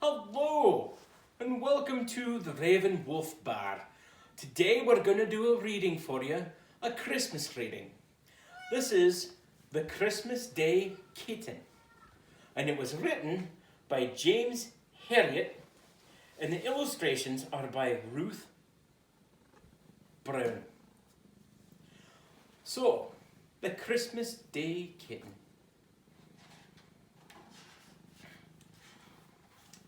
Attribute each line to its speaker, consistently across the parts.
Speaker 1: Hello, and welcome to the Raven Wolf Bar. Today we're going to do a reading for you, a Christmas reading. This is The Christmas Day Kitten, and it was written by James Herriot, and the illustrations are by Ruth Brown. So, The Christmas Day Kitten.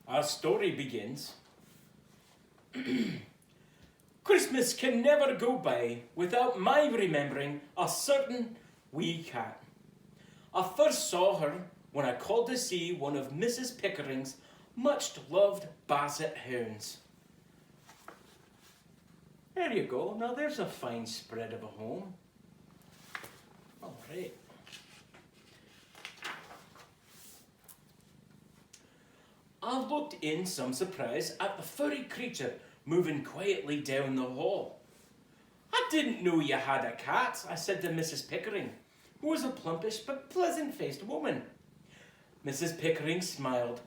Speaker 1: Our story begins. Christmas can never go by without my remembering a certain wee cat. I first saw her when I called to see one of Mrs. Pickering's much loved Basset hounds. There you go. Now there's a fine spread of a home. All right. I looked in some surprise at the furry creature moving quietly down the hall. I didn't know you had a cat, I said to Mrs. Pickering, who was a plumpish but pleasant-faced woman. Mrs. Pickering smiled.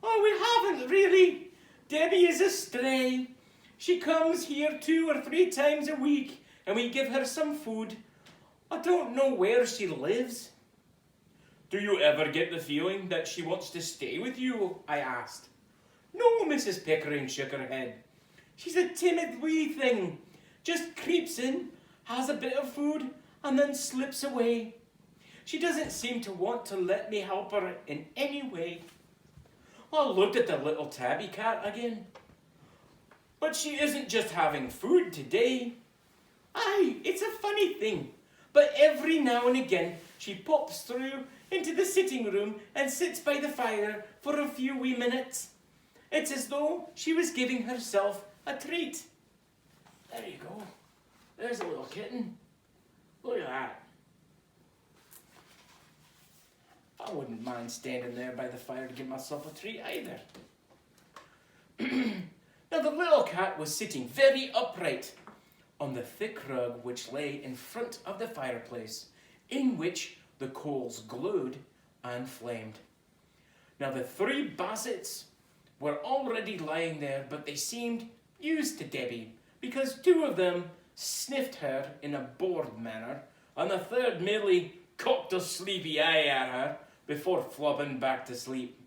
Speaker 1: Oh, we haven't really. Debbie is a stray. She comes here 2 or 3 times a week and we give her some food. I don't know where she lives. Do you ever get the feeling that she wants to stay with you? I asked. No, Mrs. Pickering shook her head. She's a timid wee thing. Just creeps in, has a bit of food, and then slips away. She doesn't seem to want to let me help her in any way. I looked at the little tabby cat again. But she isn't just having food today. Aye, it's a funny thing. But every now and again, she pops through into the sitting room and sits by the fire for a few wee minutes. It's as though she was giving herself a treat. There you go. There's a little kitten. Look at that. I wouldn't mind standing there by the fire to give myself a treat either. Now the little cat was sitting very upright on the thick rug which lay in front of the fireplace, in which the coals glowed and flamed. Now the 3 Bassets were already lying there, but they seemed used to Debbie, because 2 of them sniffed her in a bored manner, and the 3rd merely cocked a sleepy eye at her before flopping back to sleep.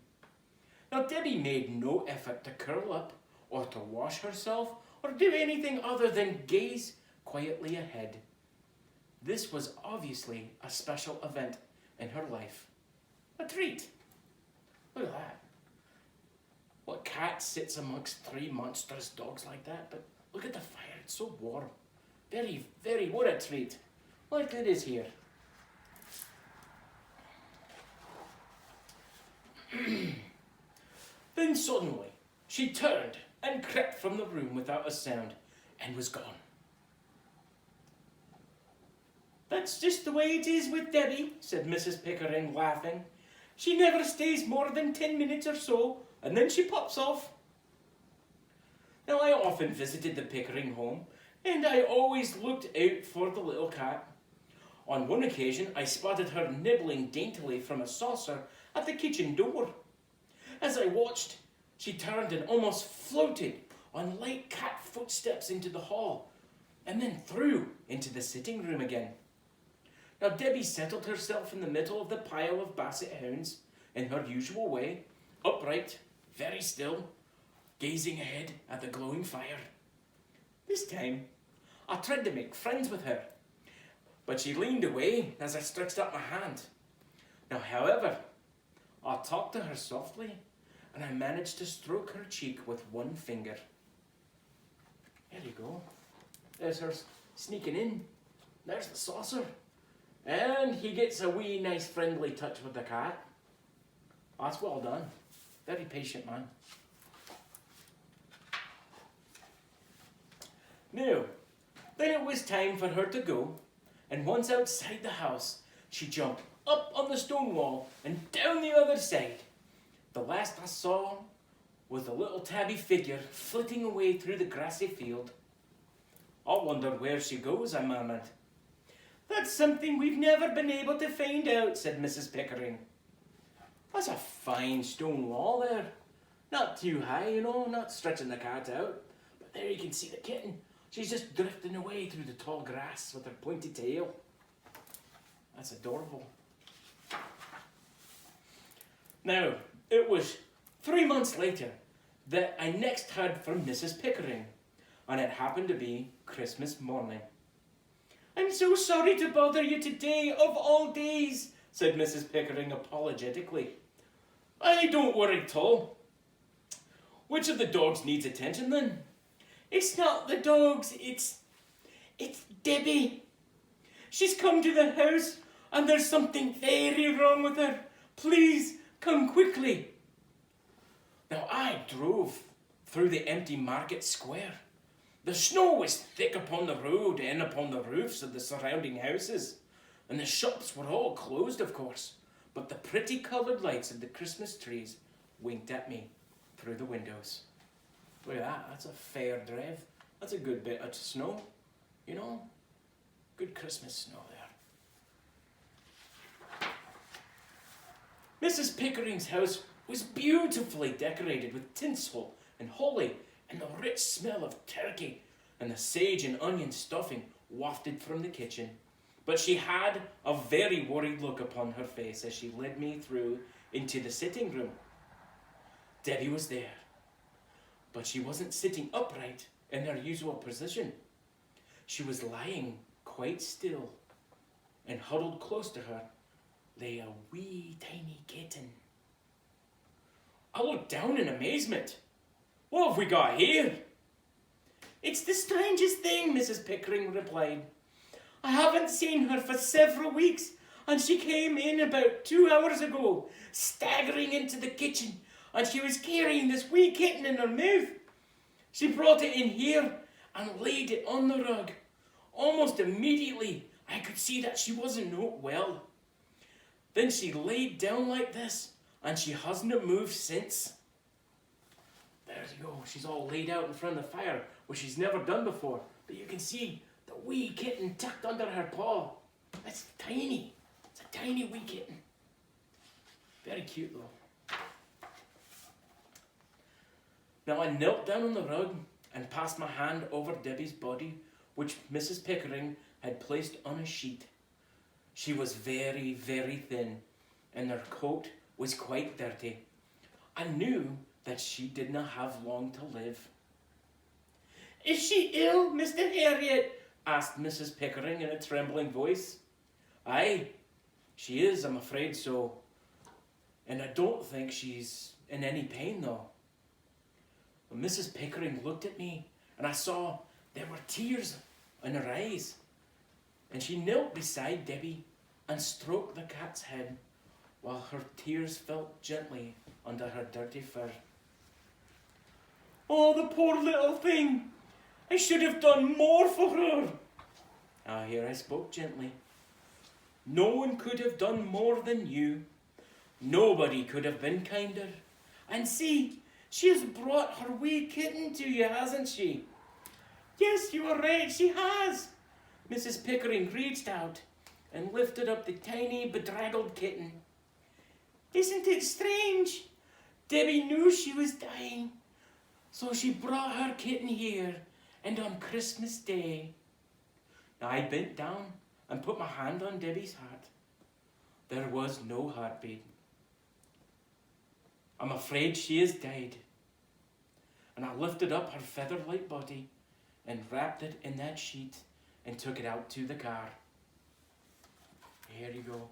Speaker 1: Now Debbie made no effort to curl up, or to wash herself, or do anything other than gaze quietly ahead. This was obviously a special event in her life. A treat. Look at that. What cat sits amongst 3 monstrous dogs like that? But look at the fire, it's so warm. Very, very, what a treat. What good is here? Then suddenly, she turned and crept from the room without a sound and was gone. That's just the way it is with Debbie, said Mrs. Pickering, laughing. She never stays more than 10 minutes or so, and then she pops off. Now, I often visited the Pickering home, and I always looked out for the little cat. On one occasion, I spotted her nibbling daintily from a saucer at the kitchen door. As I watched, she turned and almost floated on light cat footsteps into the hall, and then through into the sitting room again. Now Debbie settled herself in the middle of the pile of Basset hounds in her usual way, upright, very still, gazing ahead at the glowing fire. This time, I tried to make friends with her, but she leaned away as I stretched out my hand. Now, however, I talked to her softly, and I managed to stroke her cheek with one finger. There you go. There's her sneaking in. There's the saucer. And he gets a wee nice friendly touch with the cat. That's well done. Very patient man. Now, then it was time for her to go, and once outside the house, she jumped up on the stone wall and down the other side. The last I saw was the little tabby figure flitting away through the grassy field. I wonder where she goes, I murmured. That's something we've never been able to find out, said Mrs. Pickering. That's a fine stone wall there. Not too high, you know, not stretching the cat out. But there you can see the kitten. She's just drifting away through the tall grass with her pointy tail. That's adorable. Now, it was 3 months later that I next heard from Mrs. Pickering, and it happened to be Christmas morning. "I'm so sorry to bother you today, of all days," said Mrs. Pickering apologetically. "Aye, don't worry at all. Which of the dogs needs attention then?" "It's not the dogs, it's Debbie. She's come to the house and there's something very wrong with her. Please, come quickly." Now I drove through the empty market square. The snow was thick upon the road and upon the roofs of the surrounding houses, and the shops were all closed, of course, but the pretty coloured lights of the Christmas trees winked at me through the windows. Look at that, that's a fair drive. That's a good bit of snow, you know? Good Christmas snow there. Mrs. Pickering's house was beautifully decorated with tinsel and holly and the rich smell of turkey and the sage and onion stuffing wafted from the kitchen. But she had a very worried look upon her face as she led me through into the sitting room. Debbie was there, but she wasn't sitting upright in her usual position. She was lying quite still, and huddled close to her lay a wee tiny kitten. I looked down in amazement. "What have we got here?" "It's the strangest thing," Mrs. Pickering replied. "I haven't seen her for several weeks, and she came in about 2 hours ago, staggering into the kitchen, and she was carrying this wee kitten in her mouth. She brought it in here and laid it on the rug. Almost immediately, I could see that she wasn't not well. Then she laid down like this, and she hasn't moved since." There you go, she's all laid out in front of the fire, which she's never done before. But you can see the wee kitten tucked under her paw. It's tiny. It's a tiny wee kitten. Very cute though. Now I knelt down on the rug and passed my hand over Debbie's body, which Mrs. Pickering had placed on a sheet. She was very, very thin, and her coat was quite dirty. I knew that she did not have long to live. "Is she ill, Mr. Harriet?" asked Mrs. Pickering in a trembling voice. "Aye, she is, I'm afraid so. And I don't think she's in any pain though." When Mrs. Pickering looked at me, and I saw there were tears in her eyes, and she knelt beside Debbie and stroked the cat's head while her tears fell gently under her dirty fur. "Oh, the poor little thing! I should have done more for her." Here I spoke gently. "No one could have done more than you. Nobody could have been kinder. And see, she has brought her wee kitten to you, hasn't she?" "Yes, you are right, she has." Mrs. Pickering reached out and lifted up the tiny, bedraggled kitten. "Isn't it strange? Debbie knew she was dying, so she brought her kitten here, and on Christmas Day." Now I bent down and put my hand on Debbie's heart. There was no heartbeat. "I'm afraid she has died." And I lifted up her feather-like body and wrapped it in that sheet and took it out to the car. Here you go.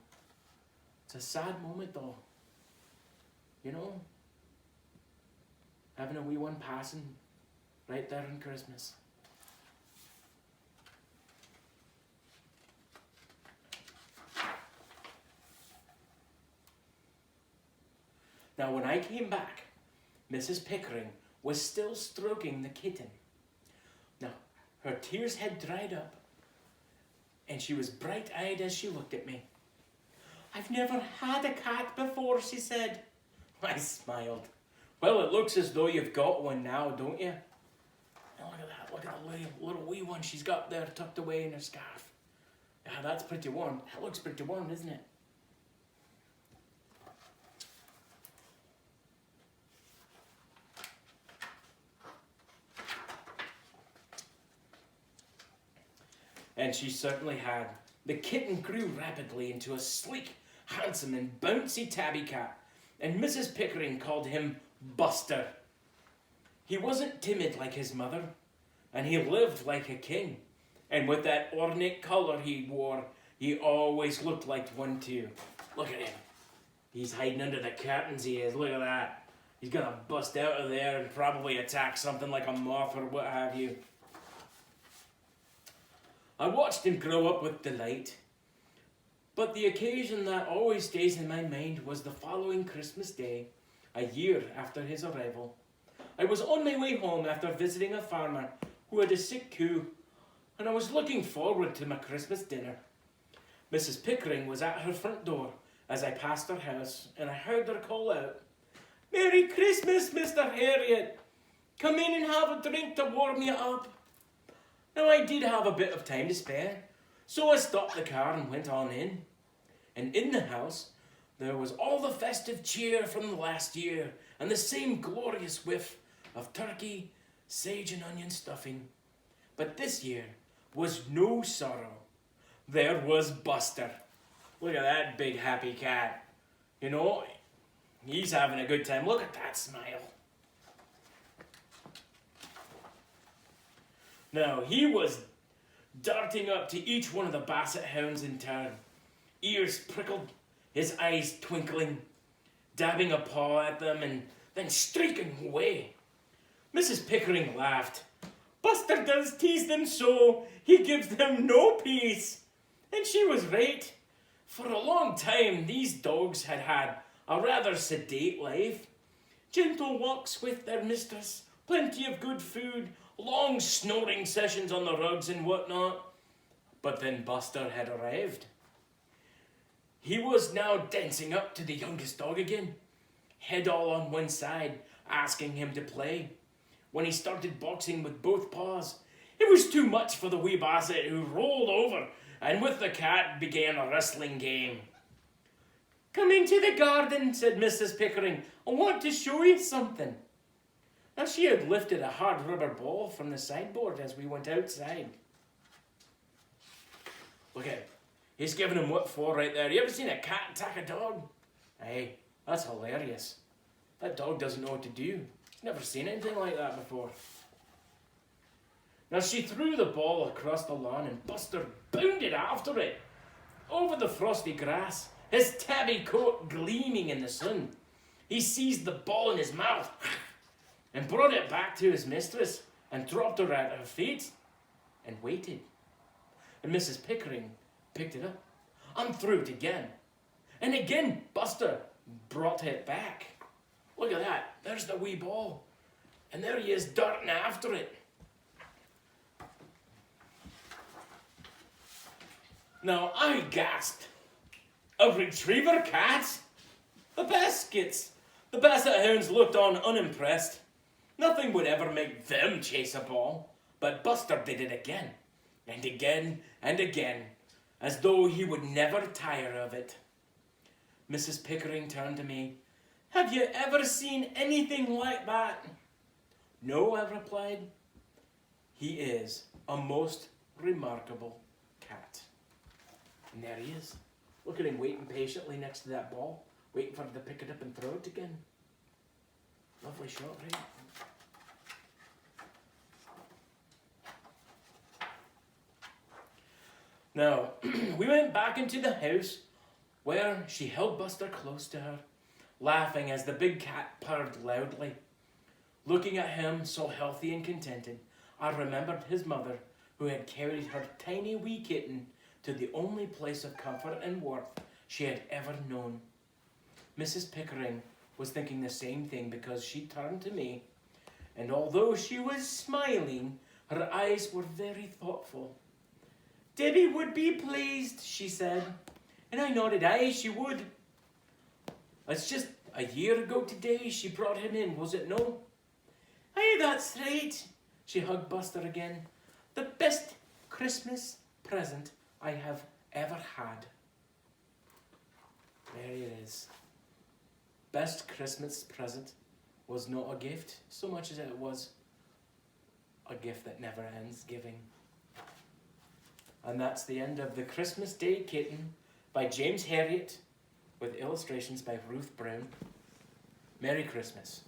Speaker 1: It's a sad moment though. You know, having a wee one passing right there on Christmas. Now when I came back, Mrs. Pickering was still stroking the kitten. Now, her tears had dried up, and she was bright-eyed as she looked at me. "I've never had a cat before," she said. I smiled. "Well, it looks as though you've got one now, don't you?" Now look at that, look at the little wee one she's got there tucked away in her scarf. Yeah, that's pretty warm. That looks pretty warm, isn't it? And she certainly had. The kitten grew rapidly into a sleek, handsome, and bouncy tabby cat, and Mrs. Pickering called him Buster. He wasn't timid like his mother, and he lived like a king. And with that ornate collar he wore, he always looked like one too. Look at him. He's hiding under the curtains, he is. Look at that. He's gonna bust out of there and probably attack something like a moth or what have you. I watched him grow up with delight. But the occasion that always stays in my mind was the following Christmas Day, a year after his arrival. I was on my way home after visiting a farmer who had a sick cow, and I was looking forward to my Christmas dinner. Mrs. Pickering was at her front door as I passed her house, and I heard her call out, "Merry Christmas, Mr. Harriet! Come in and have a drink to warm you up." Now I did have a bit of time to spare, so I stopped the car and went on in. And in the house, there was all the festive cheer from the last year, and the same glorious whiff of turkey, sage and onion stuffing. But this year was no sorrow. There was Buster. Look at that big happy cat. You know, he's having a good time. Look at that smile. Now, he was darting up to each one of the Basset hounds in turn, ears prickled, his eyes twinkling, dabbing a paw at them and then streaking away. Mrs. Pickering laughed. "Buster does tease them so, he gives them no peace." And she was right. For a long time, these dogs had had a rather sedate life. Gentle walks with their mistress, plenty of good food, long snoring sessions on the rugs and whatnot. But then Buster had arrived. He was now dancing up to the youngest dog again, head all on one side, asking him to play. When he started boxing with both paws, it was too much for the wee Basset, who rolled over and with the cat began a wrestling game. "Come into the garden," said Mrs. Pickering. "I want to show you something." Now she had lifted a hard rubber ball from the sideboard as we went outside. Look at him. He's giving him what for right there. You ever seen a cat attack a dog? Hey, that's hilarious. That dog doesn't know what to do. He's never seen anything like that before. Now she threw the ball across the lawn and Buster bounded after it. Over the frosty grass, his tabby coat gleaming in the sun. He seized the ball in his mouth and brought it back to his mistress and dropped her at her feet and waited. And Mrs. Pickering picked it up and threw it again. And again Buster brought it back. Look at that. There's the wee ball. And there he is darting after it. Now I gasped. A retriever cat? The Baskets. The Basset hounds looked on unimpressed. Nothing would ever make them chase a ball. But Buster did it again, and again, and again, as though he would never tire of it. Mrs. Pickering turned to me. "Have you ever seen anything like that?" "No," I replied. "He is a most remarkable cat." And there he is. Look at him waiting patiently next to that ball, waiting for him to pick it up and throw it again. Lovely shot, right? Now, we went back into the house where she held Buster close to her, laughing as the big cat purred loudly. Looking at him so healthy and contented, I remembered his mother, who had carried her tiny wee kitten to the only place of comfort and warmth she had ever known. Mrs. Pickering was thinking the same thing because she turned to me, and although she was smiling, her eyes were very thoughtful. "Debbie would be pleased," she said, and I nodded aye, she would. "It's just a year ago today she brought him in, was it no?" "Aye, that's right." She hugged Buster again. "The best Christmas present I have ever had." There it is. Best Christmas present was not a gift so much as it was a gift that never ends giving. And that's the end of The Christmas Day Kitten by James Herriot with illustrations by Ruth Brown. Merry Christmas.